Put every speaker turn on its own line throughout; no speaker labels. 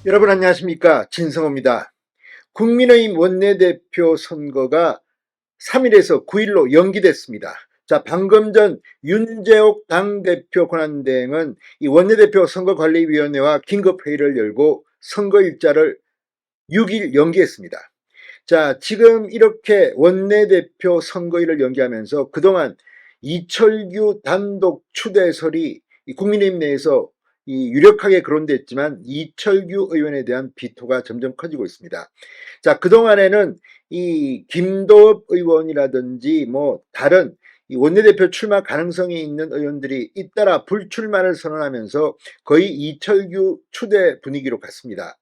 여러분 안녕하십니까, 진성호입니다. 국민의힘 원내대표 선거가 3일에서 9일로 연기됐습니다. 자, 방금 전 윤재옥 당대표 권한대행은 이 원내대표 선거관리위원회와 긴급회의를 열고 선거 일자를 6일 연기했습니다. 자, 지금 이렇게 원내대표 선거일을 연기하면서 그동안 이철규 단독 추대설이 국민의힘 내에서 유력하게 거론됐지만 이철규 의원에 대한 비토가 점점 커지고 있습니다. 자, 그동안에는 이 김도읍 의원이라든지 뭐 다른 이 원내대표 출마 가능성이 있는 의원들이 잇따라 불출마를 선언하면서 거의 이철규 추대 분위기로 갔습니다.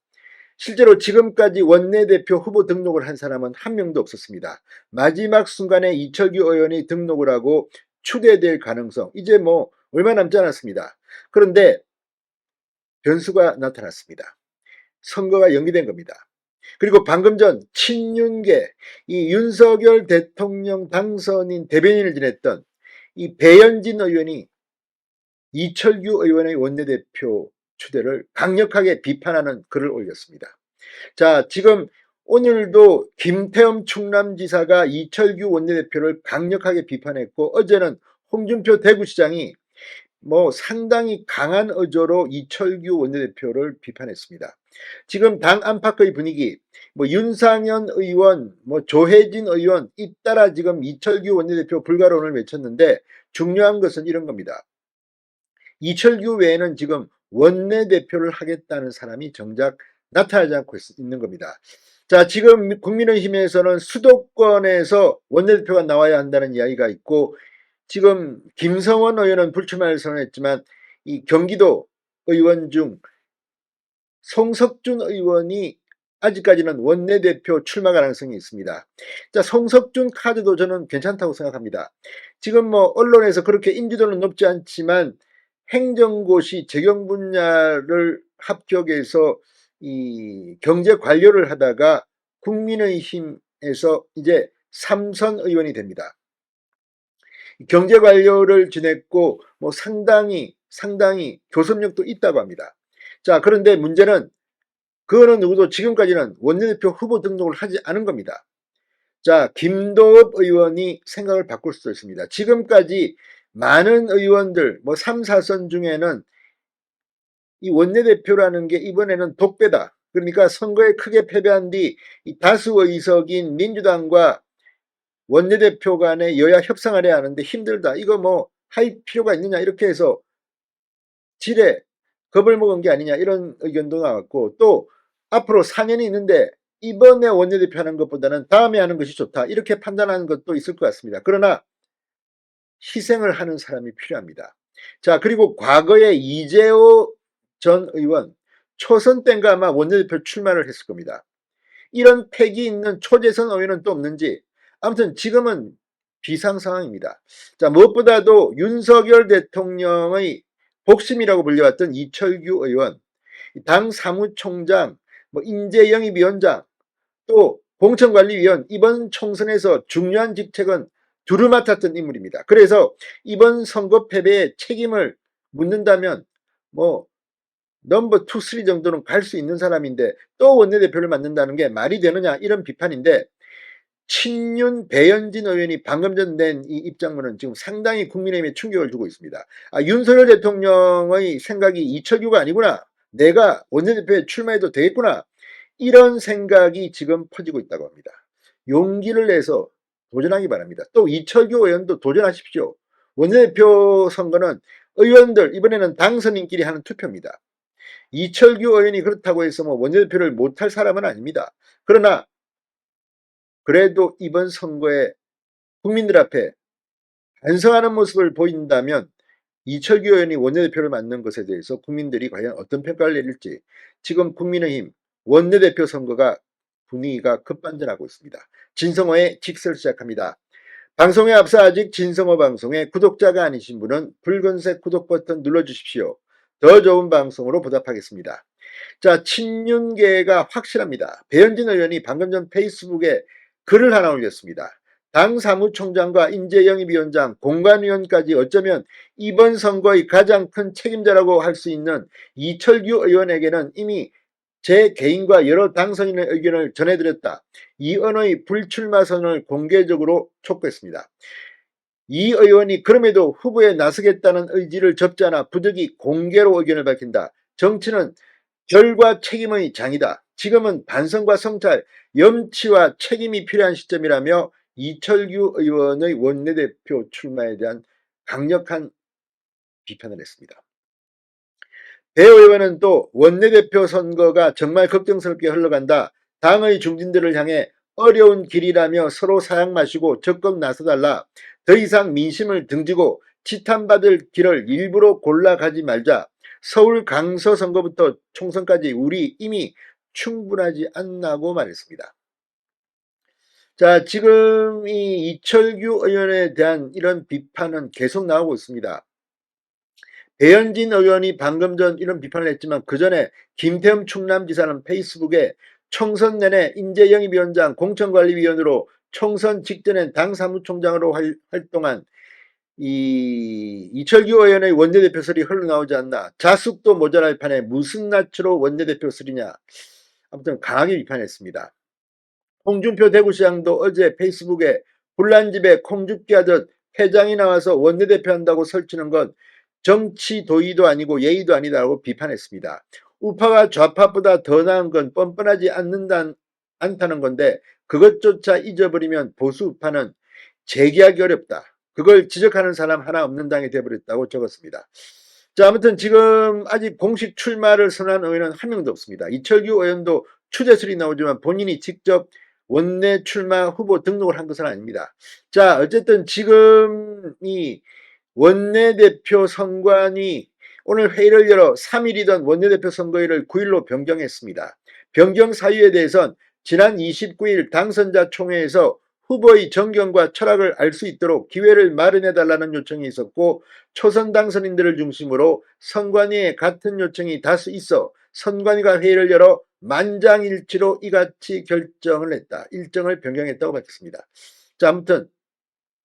실제로 지금까지 원내대표 후보 등록을 한 사람은 한 명도 없었습니다. 마지막 순간에 이철규 의원이 등록을 하고 추대될 가능성, 이제 뭐 얼마 남지 않았습니다. 그런데 변수가 나타났습니다. 선거가 연기된 겁니다. 그리고 방금 전 친윤계, 이 윤석열 대통령 당선인 대변인을 지냈던 이 배현진 의원이 이철규 의원의 원내대표 추대를 강력하게 비판하는 글을 올렸습니다. 자, 지금 오늘도 김태흠 충남지사가 이철규 원내대표를 강력하게 비판했고, 어제는 홍준표 대구시장이 뭐 상당히 강한 어조로 이철규 원내대표를 비판했습니다. 지금 당 안팎의 분위기, 뭐 윤상현 의원, 뭐 조혜진 의원 잇따라 지금 이철규 원내대표 불가론을 외쳤는데, 중요한 것은 이런 겁니다. 이철규 외에는 지금 원내대표를 하겠다는 사람이 정작 나타나지 않고 있는 겁니다. 자, 지금 국민의힘에서는 수도권에서 원내대표가 나와야 한다는 이야기가 있고, 지금 김성원 의원은 불출마를 선언했지만 이 경기도 의원 중 송석준 의원이 아직까지는 원내대표 출마 가능성이 있습니다. 자, 송석준 카드도 저는 괜찮다고 생각합니다. 지금 뭐 언론에서 그렇게 인지도는 높지 않지만 행정고시 재경 분야를 합격해서 이 경제 관료를 하다가 국민의힘에서 이제 3선 의원이 됩니다. 경제 관료를 지냈고 뭐 상당히 교섭력도 있다고 합니다. 자, 그런데 문제는 그 어느 누구도 지금까지는 원내대표 후보 등록을 하지 않은 겁니다. 자, 김도읍 의원이 생각을 바꿀 수도 있습니다. 지금까지 많은 의원들 뭐 3, 4선 중에는 이 원내대표라는 게 이번에는 독배다. 그러니까 선거에 크게 패배한 뒤 이 다수 의석인 민주당과 원내대표 간의 여야 협상을 해야 하는데 힘들다. 이거 뭐 할 필요가 있느냐 이렇게 해서 지레 겁을 먹은 게 아니냐 이런 의견도 나왔고, 또 앞으로 4년이 있는데 이번에 원내대표 하는 것보다는 다음에 하는 것이 좋다 이렇게 판단하는 것도 있을 것 같습니다. 그러나 희생을 하는 사람이 필요합니다. 자, 그리고 과거에 이재호 전 의원 초선 때인가 아마 원내대표 출마를 했을 겁니다. 이런 패기 있는 초재선 의원은 또 없는지 아무튼 지금은 비상 상황입니다. 자, 무엇보다도 윤석열 대통령의 복심이라고 불려왔던 이철규 의원, 당 사무총장, 뭐 인재영입위원장, 또 공천관리위원, 이번 총선에서 중요한 직책은 두루 맡았던 인물입니다. 그래서 이번 선거 패배에 책임을 묻는다면 뭐 넘버 2, 3 정도는 갈 수 있는 사람인데 또 원내대표를 맡는다는 게 말이 되느냐 이런 비판인데, 친윤 배현진 의원이 방금 전 낸 이 입장문은 지금 상당히 국민의힘에 충격을 주고 있습니다. 아, 윤석열 대통령의 생각이 이철규가 아니구나. 내가 원내대표에 출마해도 되겠구나. 이런 생각이 지금 퍼지고 있다고 합니다. 용기를 내서 도전하기 바랍니다. 또 이철규 의원도 도전하십시오. 원내대표 선거는 의원들 이번에는 당선인끼리 하는 투표입니다. 이철규 의원이 그렇다고 해서 뭐 원내대표를 못할 사람은 아닙니다. 그러나 그래도 이번 선거에 국민들 앞에 반성하는 모습을 보인다면 이철규 의원이 원내대표를 맡는 것에 대해서 국민들이 과연 어떤 평가를 내릴지, 지금 국민의힘 원내대표 선거가 분위기가 급반전하고 있습니다. 진성호의 직설 시작합니다. 방송에 앞서 아직 진성호 방송에 구독자가 아니신 분은 붉은색 구독 버튼 눌러주십시오. 더 좋은 방송으로 보답하겠습니다. 자, 친윤계가 확실합니다. 배현진 의원이 방금 전 페이스북에 글을 하나 올렸습니다. 당 사무총장과 인재영입위원장, 공관위원까지 어쩌면 이번 선거의 가장 큰 책임자라고 할 수 있는 이철규 의원에게는 이미 제 개인과 여러 당선인의 의견을 전해드렸다. 이은호의 불출마 선언을 공개적으로 촉구했습니다. 이 의원이 그럼에도 후보에 나서겠다는 의지를 접지 않아 부득이 공개로 의견을 밝힌다. 정치는 결과 책임의 장이다. 지금은 반성과 성찰, 염치와 책임이 필요한 시점이라며 이철규 의원의 원내대표 출마에 대한 강력한 비판을 했습니다. 배 의원은 또 원내대표 선거가 정말 걱정스럽게 흘러간다. 당의 중진들을 향해 어려운 길이라며 서로 사양 마시고 적극 나서달라. 더 이상 민심을 등지고 치탄받을 길을 일부러 골라가지 말자. 서울 강서 선거부터 총선까지 우리 이미 충분하지 않나고 말했습니다. 자, 지금 이 이철규 의원에 대한 이런 비판은 계속 나오고 있습니다. 배현진 의원이 방금 전 이런 비판을 했지만 그 전에 김태흠 충남지사는 페이스북에 총선 내내 인재영입위원장 공천관리위원으로 총선 직전엔 당 사무총장으로 활동한 이철규 의원의 원내대표설이 흘러나오지 않나. 자숙도 모자랄 판에 무슨 낯으로 원내대표설이냐. 아무튼 강하게 비판했습니다. 홍준표 대구시장도 어제 페이스북에 불난집에 콩죽기 하듯 회장이 나와서 원내대표 한다고 설치는 건 정치 도의도 아니고 예의도 아니다라고 비판했습니다. 우파가 좌파보다 더 나은 건 뻔뻔하지 않다는 건데 그것조차 잊어버리면 보수 우파는 재기하기 어렵다. 그걸 지적하는 사람 하나 없는 당이 되어버렸다고 적었습니다. 자, 아무튼 지금 아직 공식 출마를 선언한 의원은 한 명도 없습니다. 이철규 의원도 추재설이 나오지만 본인이 직접 원내 출마 후보 등록을 한 것은 아닙니다. 자, 어쨌든 지금 이 원내대표 선관위 오늘 회의를 열어 3일이던 원내대표 선거일을 9일로 변경했습니다. 변경 사유에 대해선 지난 29일 당선자 총회에서 후보의 정견과 철학을 알 수 있도록 기회를 마련해달라는 요청이 있었고 초선 당선인들을 중심으로 선관위에 같은 요청이 다수 있어 선관위가 회의를 열어 만장일치로 이같이 결정을 했다. 일정을 변경했다고 밝혔습니다. 자, 아무튼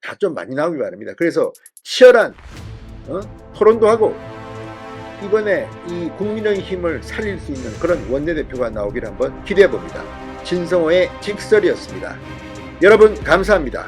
다 좀 많이 나오기 바랍니다. 그래서 치열한 토론도 하고 이번에 이 국민의힘을 살릴 수 있는 그런 원내대표가 나오기를 한번 기대해 봅니다. 진성호의 직설이었습니다. 여러분 감사합니다.